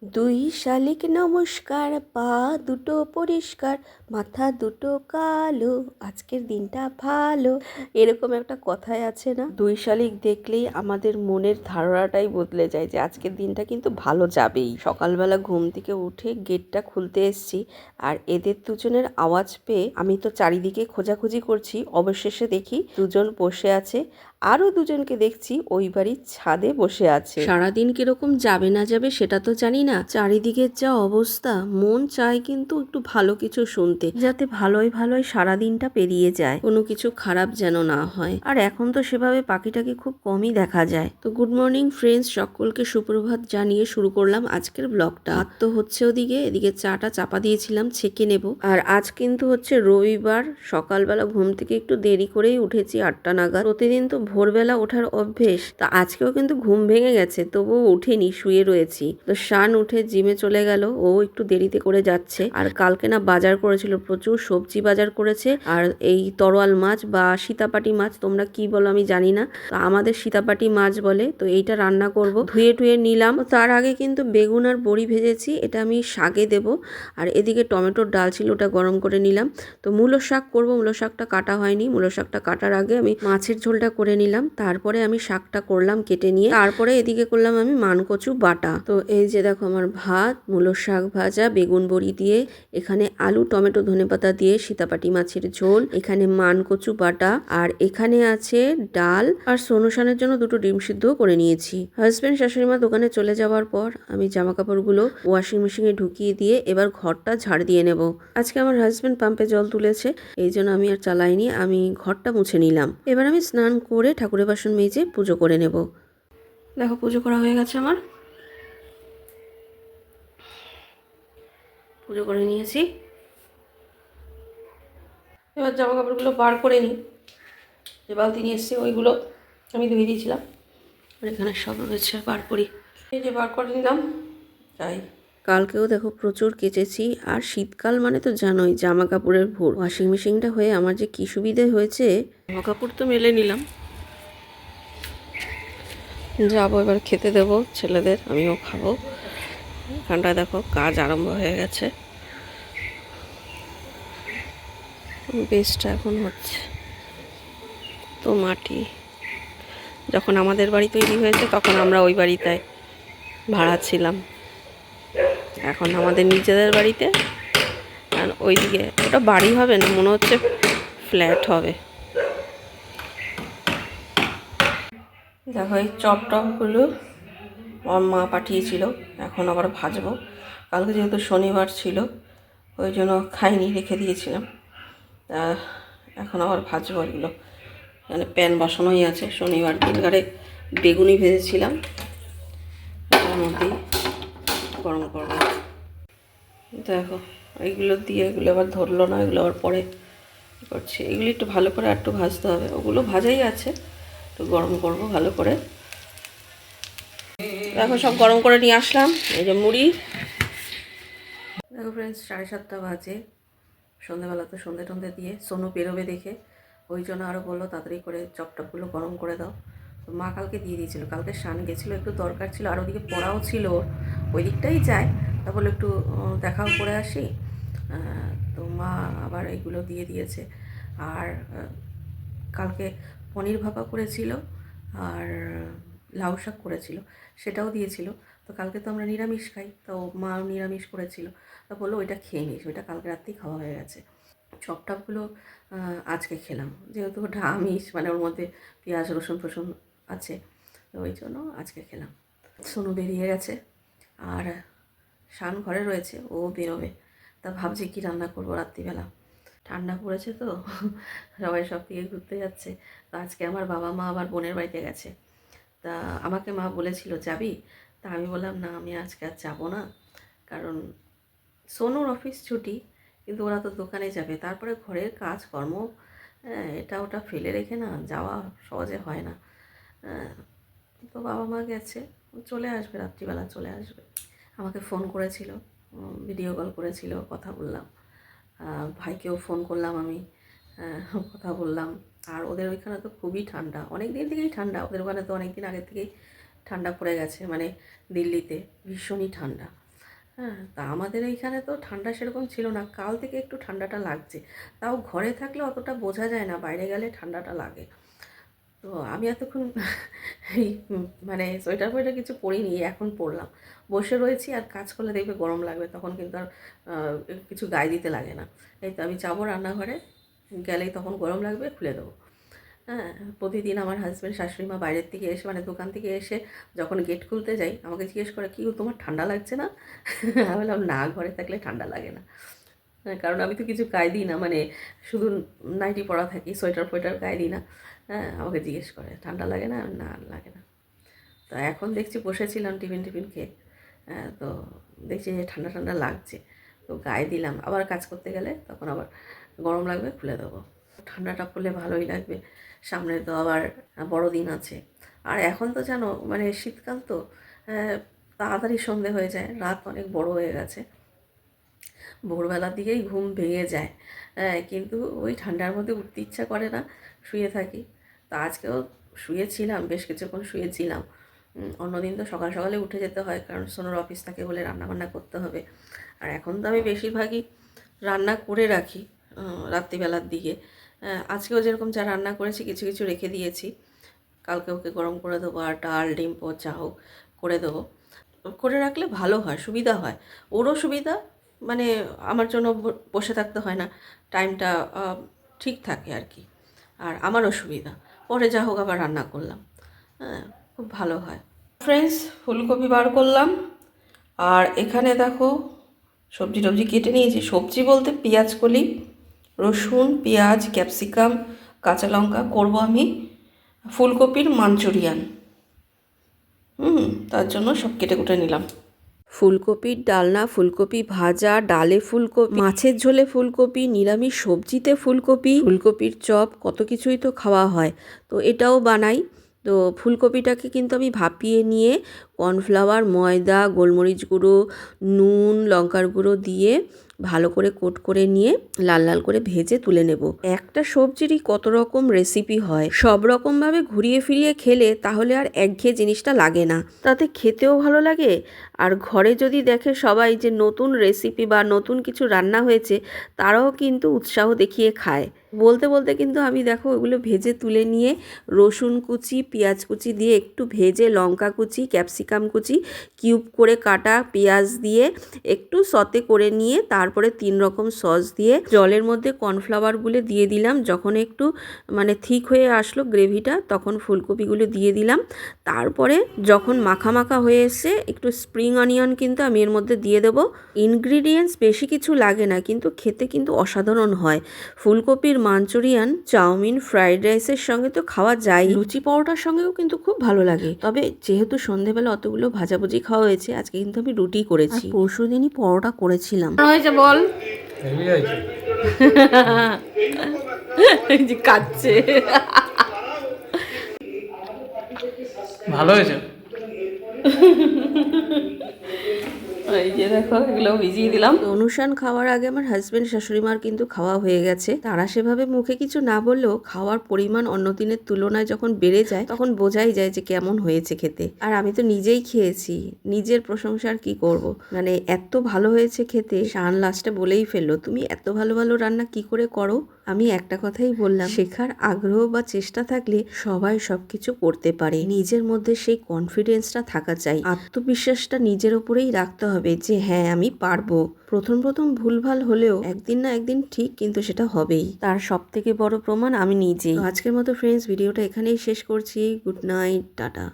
দুই শালিক নমস্কার, পা দুটো পরিষ্কার, মাথা দুটো কালো, আজকের দিনটা ভালো। এরকম একটা কথাই আছে না? দুই শালিক দেখলেই আমাদের মনের ধারণাটাই বদলে যায় যে আজকের দিনটা কিন্তু ভালো যাবেই। সকালবেলা ঘুম থেকে উঠে গেটটা খুলতে এসছি, আর এদের দুজনের আওয়াজ পেয়ে আমি তো চারিদিকে খোঁজাখুঁজি করছি। অবশেষে দেখি দুজন বসে আছে, আরও দুজনকে দেখছি ওই বাড়ির ছাদে বসে আছে। সারাদিন কিরকম যাবে না যাবে সেটা তো জানি না, চারিদিকের যা অবস্থা, মন চায় কিন্তু একটু ভালো কিছু শুনতে, যাতে ভালোই ভালোই সারাদিনটা পেরিয়ে যায়, কোনো কিছু খারাপ যেন না হয়। আর এখন তো সেভাবে পাখিটাকে খুব কমই দেখা যায়। তো গুড মর্নিং ফ্রেন্ডস, সকলকে সুপ্রভাত জানিয়ে শুরু করলাম আজকের ব্লগটা। ভাত তো হচ্ছে ওদিকে, এদিকে চাটা চাপা দিয়েছিলাম, ছেঁকে নেব। আর আজ কিন্তু হচ্ছে রবিবার, সকালবেলা ঘুম থেকে একটু দেরি করেই উঠেছি, 8টা নাগাদ। প্রতিদিন তো ভোরবেলা ওঠার অভ্যেস, তা আজকেও কিন্তু ঘুম ভেঙে গেছে, তবুও উঠিনি, শুয়ে রয়েছি। তো শান উঠে জিমে চলে গেল, ও একটু দেরিতে করে যাচ্ছে। আর কালকে না বাজার করেছিল, প্রচুর সবজি বাজার করেছে। আর এই তরোয়াল মাছ বা সীতাপাটি মাছ, তোমরা কি বলো আমি জানি না, তো আমাদের সীতাপাটি মাছ বলে। তো এইটা রান্না করব, ধুয়ে টুয়ে নিলাম। তার আগে কিন্তু বেগুন আর বড়ি ভেজেছি, এটা আমি শাকে দেব। আর এদিকে টমেটোর ডাল ছিল, ওটা গরম করে নিলাম। তো মূলো শাক করবো, মূলো শাকটা কাটা হয়নি, মূলো শাকটা কাটার আগে আমি মাছের ঝোলটা করে নিলাম, তারপরে আমি শাকটা করলাম কেটে নিয়ে, তারপরে এদিকে করলাম আমি মানকচু বাটা। তো এই যে দেখো আমার ভাত, মূলো শাক ভাজা, বেগুন বড়ি দিয়ে, এখানে আলু টমেটো ধনেপাতা দিয়ে সীতাপাটি মাছের ঝোল, এখানে মানকচু বাটা, আর এখানে আছে ডাল, আর সোনুশানের জন্য দুটো ডিম সিদ্ধ করে নিয়েছি। হাজব্যান্ড শাশুড়ি মা দোকানে চলে যাওয়ার পর আমি জামা কাপড়গুলো ওয়াশিং মেশিনে ঢুকিয়ে দিয়ে এবার ঘরটা ঝাড় দিয়ে নেব। আজকে আমার হাজব্যান্ড পাম্পে জল তুলেছে, এই জন্য আমি আর চালাইনি, আমি ঘরটা মুছে নিলাম। এবার আমি স্নান করে ঠাকুরের বাসন মেজে পুজো করে নেব। দেখো পুজো করা হয়ে গেছে আমার, পুজো করে নিয়েছি। এবার জামা কাপড়গুলো বার করে নিই, যে বালতি নিয়ে এসছি ওইগুলো আমি ধুয়ে দিয়েছিলাম, আর এখানে সব রয়েছে, বার করি। এই যে বার করে নিলাম। তাই কালকেও দেখো প্রচুর কেচেছি, আর শীতকাল মানে তো জানোই জামা কাপড়ের ভোর। ওয়াশিং মেশিনটা হয়ে আমার যে কী সুবিধে হয়েছে, জামা কাপড় তো মেলে নিলাম, যাবো এবার খেতে দেবো ছেলেদের, আমিও খাবো। এখানটায় দেখো কাজ আরম্ভ হয়ে গেছে, বেশটা এখন হচ্ছে। তো মাটি যখন আমাদের বাড়ি তৈরি হয়েছে তখন আমরা ওই বাড়িতে ভাড়া ছিলাম, এখন আমাদের নিজেদের বাড়িতে। আর ওইদিকে ওটা বাড়ি হবে না, মনে হচ্ছে ফ্ল্যাট হবে। দেখো এই চপ টপগুলো আমার মা পাঠিয়েছিল, এখন আবার ভাজবো। কালকে যেহেতু শনিবার ছিল ওই জন্য খাইনি, রেখে দিয়েছিলাম। এখন আবার ভাজবো এগুলো, মানে প্যান বসানোই আছে। শনিবার দিনকারে বেগুনি ভেজেছিলাম, তার মধ্যেই গরম করবো। দেখো এইগুলো দিয়ে, এগুলো আবার ধরলো না, এগুলো আবার পরে করছি। এগুলো একটু ভালো করে একটু ভাজতে হবে, ওগুলো ভাজাই আছে, একটু গরম করব ভালো করে। দেখো সব গরম করে নিয়ে আসলাম, এই যে মুড়ি। দেখো ফ্রেন্ডস 7:30 বাজে, সন্ধ্যাবেলা তো সন্ধে টন্ধে দিয়ে সোনু বেরোবে দেখে, ওই জন্য আরও বললো তাড়াতাড়ি করে চপটপগুলো গরম করে দাও। তো মা কালকে দিয়ে দিয়েছিলো, কালকে শান গেছিলো, একটু দরকার ছিল, আর ওদিকে পড়াও ছিল, ওই দিকটাই যায়, তা বলে একটু দেখাও করে আসি। তো মা আবার এইগুলো দিয়ে দিয়েছে। আর কালকে পনির ভাপা করেছিল, আর লাউ শাক করেছিল, সেটাও দিয়েছিল। তো কালকে তো আমরা নিরামিষ খাই, তো মা নিরামিষ করেছিল, তা বললো ওইটা খেয়ে নিস, ওইটা কালকে রাত্রেই খাওয়া হয়ে গেছে। চপটাপগুলো আজকে খেলাম, যেহেতু ওটা আমিষ, মানে ওর মধ্যে পেঁয়াজ রসুন ফসুন আছে, তো ওই জন্য আজকে খেলাম। সোনু বেরিয়ে গেছে, আর শান ঘরে রয়েছে, ও বেরোবে। তা ভাবছি কী রান্না করবো রাত্রিবেলা, ঠান্ডা পড়েছে তো সবাই সব দিকে ঘুরতে যাচ্ছে। তো আজকে আমার বাবা মা আবার বোনের বাড়িতে গেছে, তা আমাকে মা বলেছিল যাবি, তা আমি বললাম না, আমি আজকে আর যাবো না, কারণ সোনুর অফিস ছুটি, কিন্তু ওরা তো দোকানে যাবে, তারপরে ঘরের কাজকর্ম, এটা ওটা ফেলে রেখে না যাওয়া সহজে হয় না। তো বাবা মা গেছে, চলে আসবে, রাত্রিবেলা চলে আসবে। আমাকে ফোন করেছিল, ভিডিও কল করেছিল, কথা বললাম। ভাইকেও ফোন করলাম আমি, কথা বললাম। আর ওদের ওইখানে তো খুবই ঠান্ডা, অনেক দিন থেকেই ঠান্ডা, ওদের ওখানে তো অনেক দিন আগে থেকেই ঠান্ডা পড়ে গেছে, মানে দিল্লিতে ভীষণই ঠান্ডা। হ্যাঁ, তা আমাদের এইখানে তো ঠান্ডা সেরকম ছিল না, কাল থেকে একটু ঠান্ডাটা লাগছে। তাও ঘরে থাকলে অতটা বোঝা যায় না, বাইরে গেলে ঠান্ডাটা লাগে। তো আমি এতক্ষণ এই মানে সোয়েটার ফোয়েটার কিছু পরিনি, এখন পরলাম। বসে রয়েছি আর কাজ করলে দেখবে গরম লাগবে, তখন কিন্তু আর কিছু গায়ে দিতে লাগে না। এই তো আমি যাবো রান্নাঘরে, গেলেই তখন গরম লাগবে, খুলে দেবো। হ্যাঁ, প্রতিদিন আমার হাজব্যান্ড শাশুড়ি মা বাইরের থেকে এসে মানে দোকান থেকে এসে যখন গেট খুলতে যাই আমাকে জিজ্ঞেস করে, কি গো তোমার ঠান্ডা লাগছে না? আমি বললাম না, ঘরে থাকলে ঠান্ডা লাগে না। হ্যাঁ, কারণ আমি তো কিছু গায়ে দিই না, মানে শুধু নাইটি পরা থাকি, সোয়েটার ফোয়েটার গায়ে দিই না। হ্যাঁ, আমাকে জিজ্ঞেস করে ঠান্ডা লাগে না? না, লাগে না। তো এখন দেখছি বসেছিলাম টিফিন খেয়ে, হ্যাঁ, তো দেখছি যে ঠান্ডা ঠান্ডা লাগছে, তো গায়ে দিলাম। আবার কাজ করতে গেলে তখন আবার গরম লাগবে, খুলে দেবো। ঠান্ডাটা পড়লে ভালোই লাগবে, সামনে তো আবার বড়দিন আছে। আর এখন তো জানো মানে শীতকাল তো তাড়াতাড়ি সন্ধে হয়ে যায়, রাত অনেক বড় হয়ে গেছে, ভোরবেলার দিকেই ঘুম ভেঙে যায়। কিন্তু ওই ঠান্ডার মধ্যে উঠতে ইচ্ছা করে না, শুয়ে থাকি। তো আজকেও শুয়েছিলাম, বেশ কিছুক্ষণ শুয়েছিলাম। অন্যদিন তো সকাল সকালে উঠে যেতে হয়, কারণ সোনার অফিস থাকে বলে রান্নাবান্না করতে হবে। আর এখন তো আমি বেশিরভাগই রান্না করে রাখি রাত্রিবেলার দিকে। আজকেও যেরকম যা রান্না করেছি কিছু কিছু রেখে দিয়েছি, কালকে ওকে গরম করে দেবো, আর ডাল ডিম যা হোক করে দেবো। করে রাখলে ভালো হয়, সুবিধা হয়, ওরও সুবিধা, মানে আমার জন্য বসে থাকতে হয় না, টাইমটা ঠিক থাকে আর কি। আর আমারও সুবিধা, পরে যা হোক আবার রান্না করলাম। হ্যাঁ, খুব ভালো হয়। ফ্রেন্ডস, ফুলকপি বার করলাম, আর এখানে দেখো সবজি টবজি কেটে নিয়েছি। সবজি বলতে পেঁয়াজ কলি, রসুন, পেঁয়াজ, ক্যাপসিকাম, কাঁচা লঙ্কা করবো আমি ফুলকপির মাঞ্চুরিয়ান। তার জন্য সব কেটে কুটে নিলাম। ফুলকপির ডালনা, ফুলকপি ভাজা, ডালে ফুলকপি, মাছের ঝোলে ফুলকপি, নিরামিষ সবজিতে ফুলকপি, ফুলকপির চপ, কত কিছুই তো খাওয়া হয়। তো এটাও বানাই। তো ফুলকপিটাকে কিন্তু আমি ভাপিয়ে নিয়ে কর্নফ্লাওয়ার, ময়দা, গোলমরিচ গুঁড়ো, নুন, লঙ্কার গুঁড়ো দিয়ে ভালো করে কোট করে নিয়ে লাল লাল করে ভেজে তুলে নেব। একটা সবজিরই কত রকম রেসিপি হয়, সব রকমভাবে ঘুরিয়ে ফিরিয়ে খেলে তাহলে আর একঘেয়ে জিনিসটা লাগে না, তাতে খেতেও ভালো লাগে। আর ঘরে যদি দেখে সবাই যে নতুন রেসিপি বা নতুন কিছু রান্না হয়েছে, তারাও কিন্তু উৎসাহ দেখিয়ে খায়। বলতে বলতে কিন্তু আমি দেখো ওগুলো ভেজে তুলে নিয়ে রসুন কুচি, পেঁয়াজ কুচি দিয়ে একটু ভেজে, লঙ্কা কুচি, ক্যাপসিকাম কুচি, কিউব করে কাটা পেঁয়াজ দিয়ে একটু সতে করে নিয়ে তারপরে 3 রকম সস দিয়ে জলের মধ্যে কর্নফ্লাওয়ারগুলো দিয়ে দিলাম। যখন একটু মানে থিক হয়ে আসলো গ্রেভিটা, তখন ফুলকপিগুলো দিয়ে দিলাম। তারপরে যখন মাখা মাখা হয়ে এসে একটু স্প্রিং অনিয়ন কিন্তু আমি এর মধ্যে দিয়ে দেবো। ইনগ্রিডিয়েন্টস বেশি কিছু লাগে না, কিন্তু খেতে কিন্তু অসাধারণ হয়। ফুলকপির মাঞ্চুরিয়ান চাউমিন, ফ্রাইড রাইসের সঙ্গে তো খাওয়া যায়, লুচি পরোটার সঙ্গেও কিন্তু খুব ভালো লাগে। তবে যেহেতু সন্ধেবেলা অতগুলো ভাজাভুজি খাওয়া হয়েছে, আজকে কিন্তু আমি রুটি করেছি, পরশু দিনই পরোটা করেছিলাম। হয়েছে বল, যে কাচ্ছে ভালো হয়েছে। এই যে দেখো এগুলো ভিজিয়ে দিলাম। অনুষ্ঠান খাওয়ার আগে আমার হাজবেন্ড শাশুড়ি মার কিন্তু খাওয়া হয়ে গেছে। তারা সেভাবে মুখে কিছু না বললেও খাওয়ার পরিমাণ অন্য দিনের তুলনায় যখন বেড়ে যায় তখন বোঝাই যায় যে কেমন হয়েছে খেতে। আর আমি তো নিজেই খেয়েছি, নিজের প্রশংসা আর কি করব, মানে এত ভালো হয়েছে খেতে। শান লাস্টে বলেই ফেললো, তুমি এত ভালো ভালো রান্না কি করে করো? আমি একটা কথাই বললাম, শেখার আগ্রহ বা চেষ্টা থাকলে সবাই সবকিছু করতে পারে। নিজের মধ্যে সেই কনফিডেন্সটা থাকা চাই, আত্মবিশ্বাসটা নিজের উপরেই রাখতে হবে যে হ্যাঁ আমি পারবো। প্রথম প্রথম ভুলভাল হলেও একদিন না একদিন ঠিক কিন্তু সেটা হবেই। তার সব থেকে বড় প্রমাণ আমি নিজেই। আজকের মতো ফ্রেন্ডস, ভিডিওটা এখানেই শেষ করছি। Good night, tata.